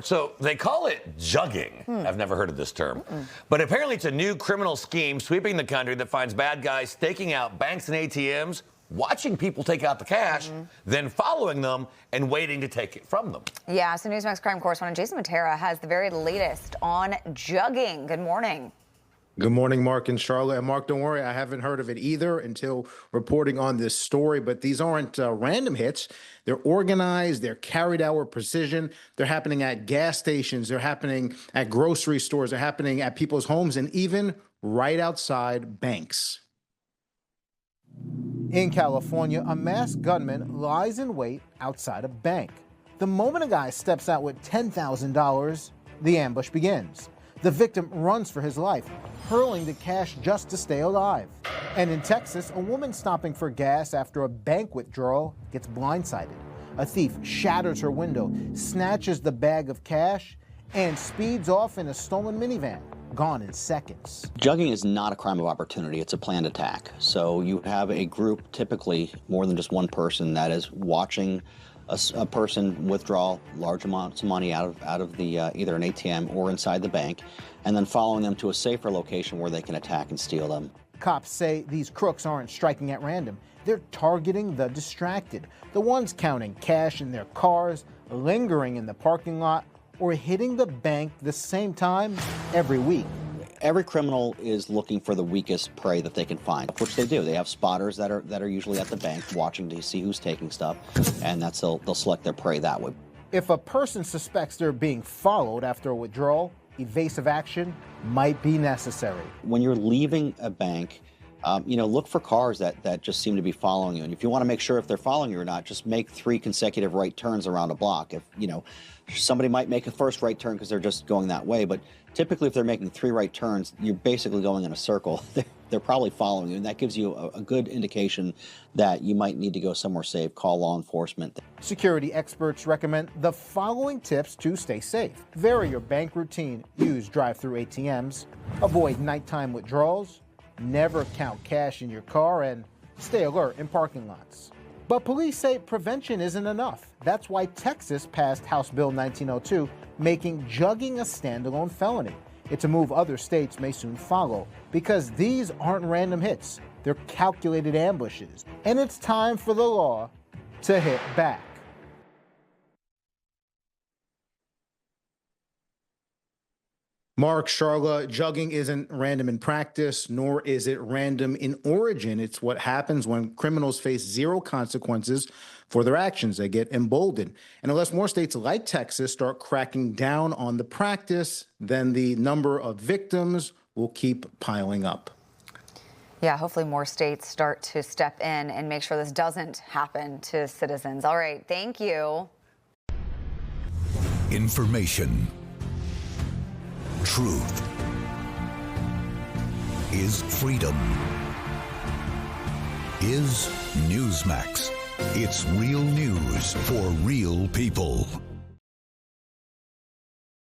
So they call it jugging. I've never heard of this term. But apparently it's a new criminal scheme sweeping the country that finds bad guys staking out banks and ATMs, watching people take out the cash, then following them and waiting to take it from them. Yeah, so NewsMax crime correspondent Jason Mattera has the very latest on jugging. Good morning. Good morning, Mark and Charlotte. And Mark, don't worry, I haven't heard of it either until reporting on this story. But these aren't random hits. They're organized. They're carried out with precision. They're happening at gas stations. They're happening at grocery stores. They're happening at people's homes and even right outside banks. In California, a masked gunman lies in wait outside a bank. The moment a guy steps out with $10,000, the ambush begins. The victim runs for his life, hurling the cash just to stay alive. And in Texas, a woman stopping for gas after a bank withdrawal gets blindsided. A thief shatters her window, snatches the bag of cash, and speeds off in a stolen minivan, gone in seconds. Jugging is not a crime of opportunity, it's a planned attack. So you have a group, typically more than just one person, that is watching a person withdraw large amounts of money out of the either an ATM or inside the bank, and then following them to a safer location where they can attack and steal them. Cops say these crooks aren't striking at random. They're targeting the distracted, the ones counting cash in their cars, lingering in the parking lot, or hitting the bank the same time every week. Every criminal is looking for the weakest prey that they can find, which they do. They have spotters that are usually at the bank watching to see who's taking stuff, and they'll select their prey that way. If a person suspects they're being followed after a withdrawal, evasive action might be necessary. When you're leaving a bank, look for cars that just seem to be following you. And if you want to make sure if they're following you or not, just make 3 consecutive right turns around a block. If, somebody might make a first right turn because they're just going that way, but typically if they're making 3 right turns, you're basically going in a circle. They're probably following you, and that gives you a good indication that you might need to go somewhere safe, call law enforcement. Security experts recommend the following tips to stay safe. Vary your bank routine. Use drive-through ATMs. Avoid nighttime withdrawals. Never count cash in your car, and stay alert in parking lots. But police say prevention isn't enough. That's why Texas passed House Bill 1902, making jugging a standalone felony. It's a move other states may soon follow, because these aren't random hits. They're calculated ambushes. And it's time for the law to hit back. Mark, Charlotte, jugging isn't random in practice, nor is it random in origin. It's what happens when criminals face zero consequences for their actions. They get emboldened. And unless more states like Texas start cracking down on the practice, then the number of victims will keep piling up. Yeah, hopefully more states start to step in and make sure this doesn't happen to citizens. All right, thank you. Information. Truth is freedom. Is NewsMax. It's real news for real people.